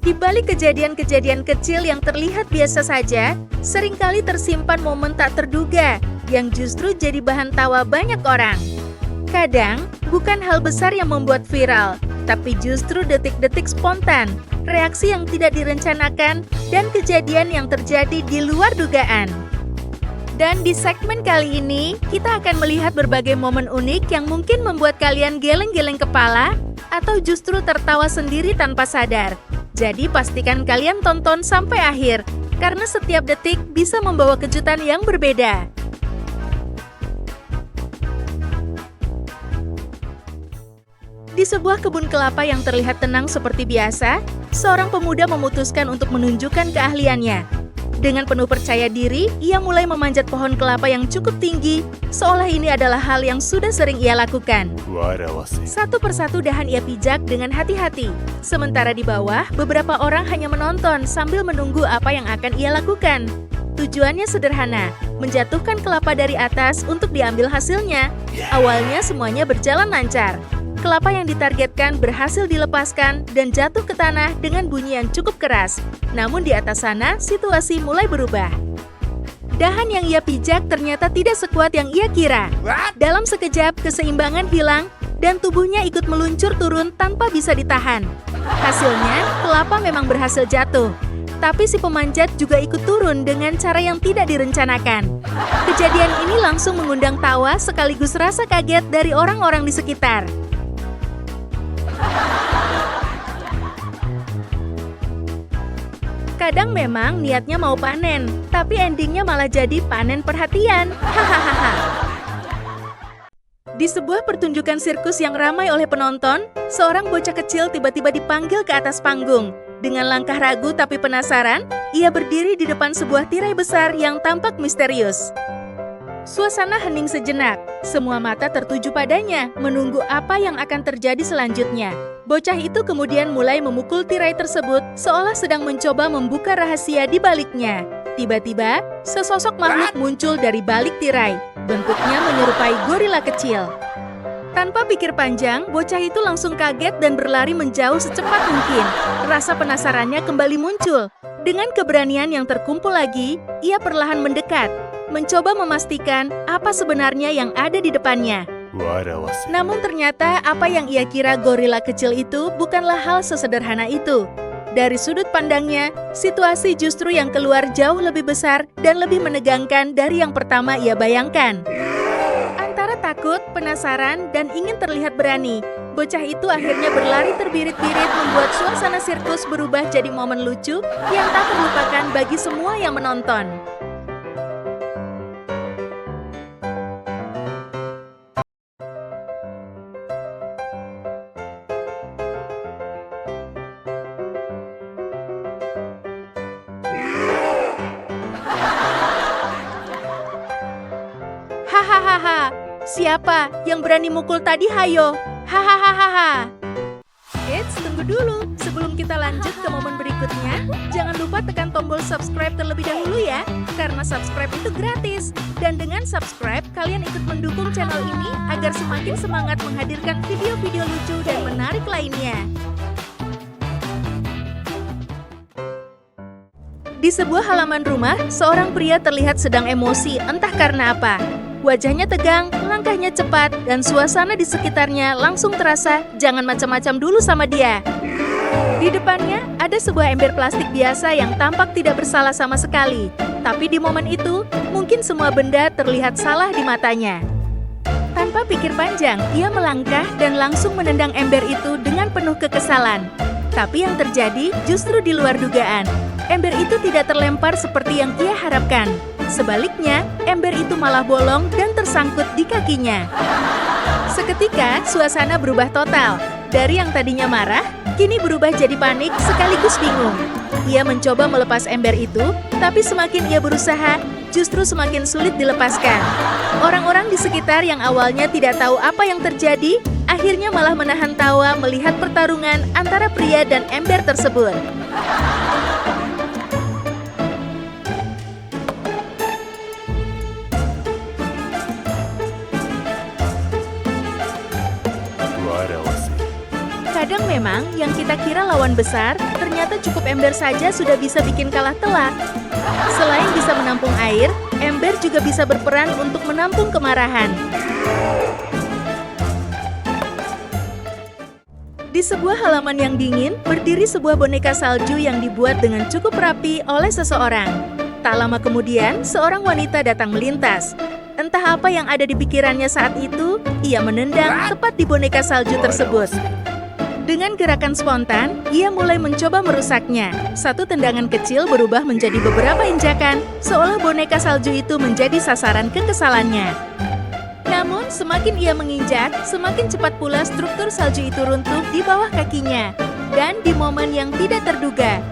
Di balik kejadian-kejadian kecil yang terlihat biasa saja, seringkali tersimpan momen tak terduga yang justru jadi bahan tawa banyak orang. Kadang, bukan hal besar yang membuat viral, tapi justru detik-detik spontan, reaksi yang tidak direncanakan, dan kejadian yang terjadi di luar dugaan. Dan di segmen kali ini, kita akan melihat berbagai momen unik yang mungkin membuat kalian geleng-geleng kepala atau justru tertawa sendiri tanpa sadar. Jadi pastikan kalian tonton sampai akhir, karena setiap detik bisa membawa kejutan yang berbeda. Di sebuah kebun kelapa yang terlihat tenang seperti biasa, seorang pemuda memutuskan untuk menunjukkan keahliannya. Dengan penuh percaya diri, ia mulai memanjat pohon kelapa yang cukup tinggi, seolah ini adalah hal yang sudah sering ia lakukan. Satu persatu dahan ia pijak dengan hati-hati. Sementara di bawah, beberapa orang hanya menonton sambil menunggu apa yang akan ia lakukan. Tujuannya sederhana, menjatuhkan kelapa dari atas untuk diambil hasilnya. Awalnya semuanya berjalan lancar. Kelapa yang ditargetkan berhasil dilepaskan dan jatuh ke tanah dengan bunyi yang cukup keras. Namun di atas sana, situasi mulai berubah. Dahan yang ia pijak ternyata tidak sekuat yang ia kira. Dalam sekejap, keseimbangan hilang dan tubuhnya ikut meluncur turun tanpa bisa ditahan. Hasilnya, kelapa memang berhasil jatuh. Tapi si pemanjat juga ikut turun dengan cara yang tidak direncanakan. Kejadian ini langsung mengundang tawa sekaligus rasa kaget dari orang-orang di sekitar. Kadang memang niatnya mau panen, tapi endingnya malah jadi panen perhatian. Hahaha. Di sebuah pertunjukan sirkus yang ramai oleh penonton, seorang bocah kecil tiba-tiba dipanggil ke atas panggung. Dengan langkah ragu tapi penasaran, ia berdiri di depan sebuah tirai besar yang tampak misterius. Suasana hening sejenak, semua mata tertuju padanya, menunggu apa yang akan terjadi selanjutnya. Bocah itu kemudian mulai memukul tirai tersebut, seolah sedang mencoba membuka rahasia di baliknya. Tiba-tiba, sesosok makhluk muncul dari balik tirai. Bentuknya menyerupai gorila kecil. Tanpa pikir panjang, bocah itu langsung kaget dan berlari menjauh secepat mungkin. Rasa penasarannya kembali muncul. Dengan keberanian yang terkumpul lagi, ia perlahan mendekat, mencoba memastikan apa sebenarnya yang ada di depannya. Namun ternyata apa yang ia kira gorila kecil itu bukanlah hal sesederhana itu. Dari sudut pandangnya, situasi justru yang keluar jauh lebih besar dan lebih menegangkan dari yang pertama ia bayangkan. Antara takut, penasaran, dan ingin terlihat berani, bocah itu akhirnya berlari terbirit-birit membuat suasana sirkus berubah jadi momen lucu yang tak terlupakan bagi semua yang menonton. Hahaha, siapa yang berani mukul tadi, hayo? Hahaha. Eits, tunggu dulu. Sebelum kita lanjut ke momen berikutnya, jangan lupa tekan tombol subscribe terlebih dahulu ya, karena subscribe itu gratis. Dan dengan subscribe, kalian ikut mendukung channel ini agar semakin semangat menghadirkan video-video lucu dan menarik lainnya. Di sebuah halaman rumah, seorang pria terlihat sedang emosi, entah karena apa. Wajahnya tegang, langkahnya cepat, dan suasana di sekitarnya langsung terasa jangan macam-macam dulu sama dia. Di depannya, ada sebuah ember plastik biasa yang tampak tidak bersalah sama sekali. Tapi di momen itu, mungkin semua benda terlihat salah di matanya. Tanpa pikir panjang, ia melangkah dan langsung menendang ember itu dengan penuh kekesalan. Tapi yang terjadi justru di luar dugaan. Ember itu tidak terlempar seperti yang ia harapkan. Sebaliknya, ember itu malah bolong dan tersangkut di kakinya. Seketika, suasana berubah total. Dari yang tadinya marah, kini berubah jadi panik sekaligus bingung. Ia mencoba melepas ember itu, tapi semakin ia berusaha, justru semakin sulit dilepaskan. Orang-orang di sekitar yang awalnya tidak tahu apa yang terjadi, akhirnya malah menahan tawa melihat pertarungan antara pria dan ember tersebut. Kadang memang yang kita kira lawan besar, ternyata cukup ember saja sudah bisa bikin kalah telak. Selain bisa menampung air, ember juga bisa berperan untuk menampung kemarahan. Di sebuah halaman yang dingin, berdiri sebuah boneka salju yang dibuat dengan cukup rapi oleh seseorang. Tak lama kemudian, seorang wanita datang melintas. Entah apa yang ada di pikirannya saat itu, ia menendang tepat di boneka salju tersebut. Dengan gerakan spontan, ia mulai mencoba merusaknya. Satu tendangan kecil berubah menjadi beberapa injakan, seolah boneka salju itu menjadi sasaran kekesalannya. Namun, semakin ia menginjak, semakin cepat pula struktur salju itu runtuh di bawah kakinya. Dan di momen yang tidak terduga,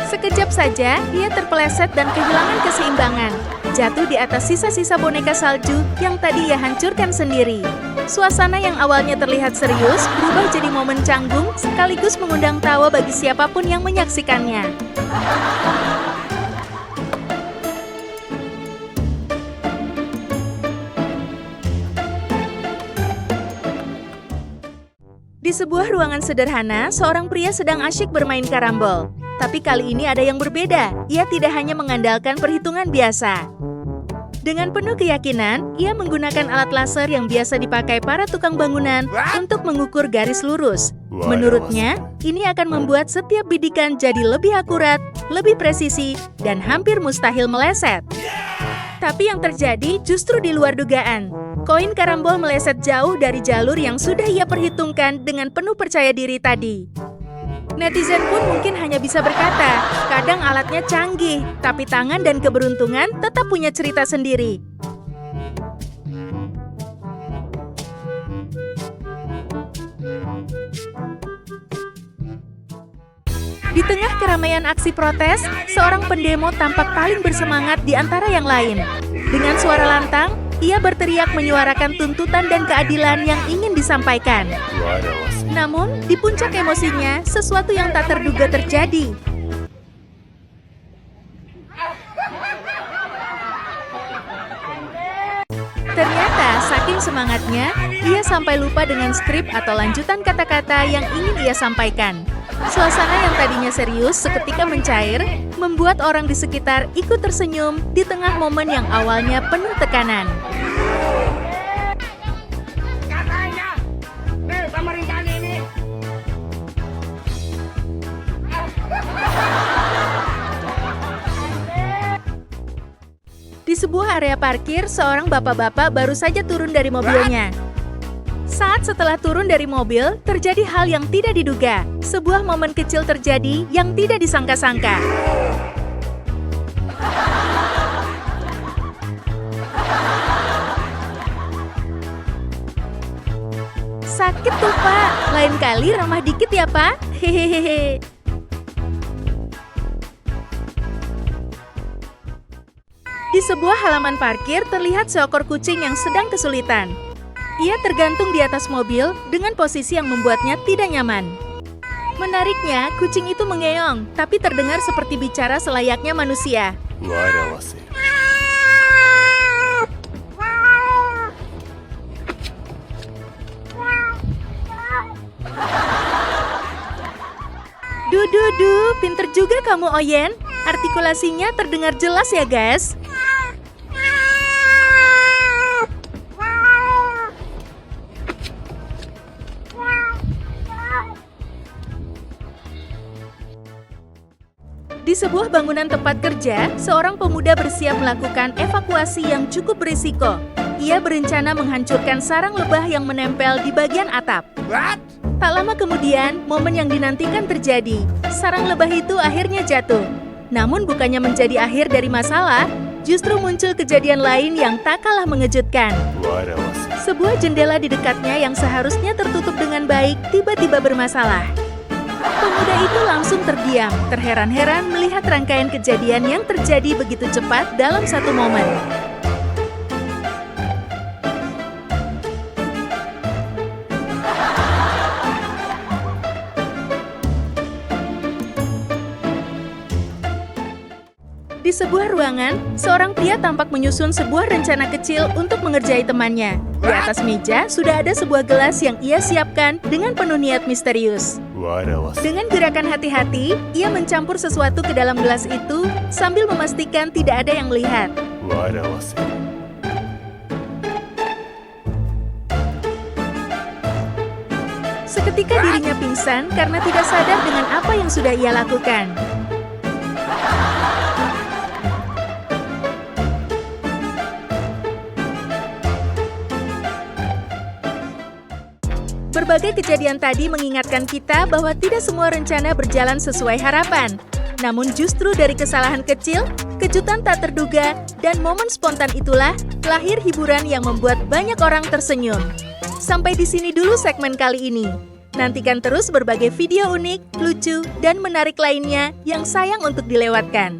sekejap saja, ia terpeleset dan kehilangan keseimbangan. Jatuh di atas sisa-sisa boneka salju yang tadi ia hancurkan sendiri. Suasana yang awalnya terlihat serius berubah jadi momen canggung sekaligus mengundang tawa bagi siapapun yang menyaksikannya. Di sebuah ruangan sederhana, seorang pria sedang asyik bermain karambol. Tapi kali ini ada yang berbeda, ia tidak hanya mengandalkan perhitungan biasa. Dengan penuh keyakinan, ia menggunakan alat laser yang biasa dipakai para tukang bangunan untuk mengukur garis lurus. Menurutnya, ini akan membuat setiap bidikan jadi lebih akurat, lebih presisi, dan hampir mustahil meleset. Tapi yang terjadi justru di luar dugaan. Koin karambol meleset jauh dari jalur yang sudah ia perhitungkan dengan penuh percaya diri tadi. Netizen pun mungkin hanya bisa berkata, kadang alatnya canggih, tapi tangan dan keberuntungan tetap punya cerita sendiri. Di tengah keramaian aksi protes, seorang pendemo tampak paling bersemangat di antara yang lain. Dengan suara lantang, ia berteriak menyuarakan tuntutan dan keadilan yang ingin disampaikan. Namun, di puncak emosinya, sesuatu yang tak terduga terjadi. Ternyata, saking semangatnya, ia sampai lupa dengan skrip atau lanjutan kata-kata yang ingin ia sampaikan. Suasana yang tadinya serius seketika mencair, membuat orang di sekitar ikut tersenyum di tengah momen yang awalnya penuh tekanan. Di sebuah area parkir, seorang bapak-bapak baru saja turun dari mobilnya. Saat setelah turun dari mobil, terjadi hal yang tidak diduga. Sebuah momen kecil terjadi yang tidak disangka-sangka. Sakit tuh, Pak. Lain kali ramah dikit ya, Pak. Hehehe. Di sebuah halaman parkir terlihat seekor kucing yang sedang kesulitan. Ia tergantung di atas mobil dengan posisi yang membuatnya tidak nyaman. Menariknya, kucing itu mengeong, tapi terdengar seperti bicara selayaknya manusia. Dududu, pinter juga kamu, Oyen. Artikulasinya terdengar jelas ya, guys. Di sebuah bangunan tempat kerja, seorang pemuda bersiap melakukan evakuasi yang cukup berisiko. Ia berencana menghancurkan sarang lebah yang menempel di bagian atap. Tak lama kemudian, momen yang dinantikan terjadi. Sarang lebah itu akhirnya jatuh. Namun bukannya menjadi akhir dari masalah, justru muncul kejadian lain yang tak kalah mengejutkan. Sebuah jendela di dekatnya yang seharusnya tertutup dengan baik, tiba-tiba bermasalah. Pemuda itu langsung terdiam, terheran-heran melihat rangkaian kejadian yang terjadi begitu cepat dalam satu momen. Di sebuah ruangan, seorang pria tampak menyusun sebuah rencana kecil untuk mengerjai temannya. Di atas meja sudah ada sebuah gelas yang ia siapkan dengan penuh niat misterius. Dengan gerakan hati-hati, ia mencampur sesuatu ke dalam gelas itu sambil memastikan tidak ada yang melihat. Seketika dirinya pingsan karena tidak sadar dengan apa yang sudah ia lakukan. Berbagai kejadian tadi mengingatkan kita bahwa tidak semua rencana berjalan sesuai harapan. Namun justru dari kesalahan kecil, kejutan tak terduga, dan momen spontan itulah lahir hiburan yang membuat banyak orang tersenyum. Sampai di sini dulu segmen kali ini. Nantikan terus berbagai video unik, lucu, dan menarik lainnya yang sayang untuk dilewatkan.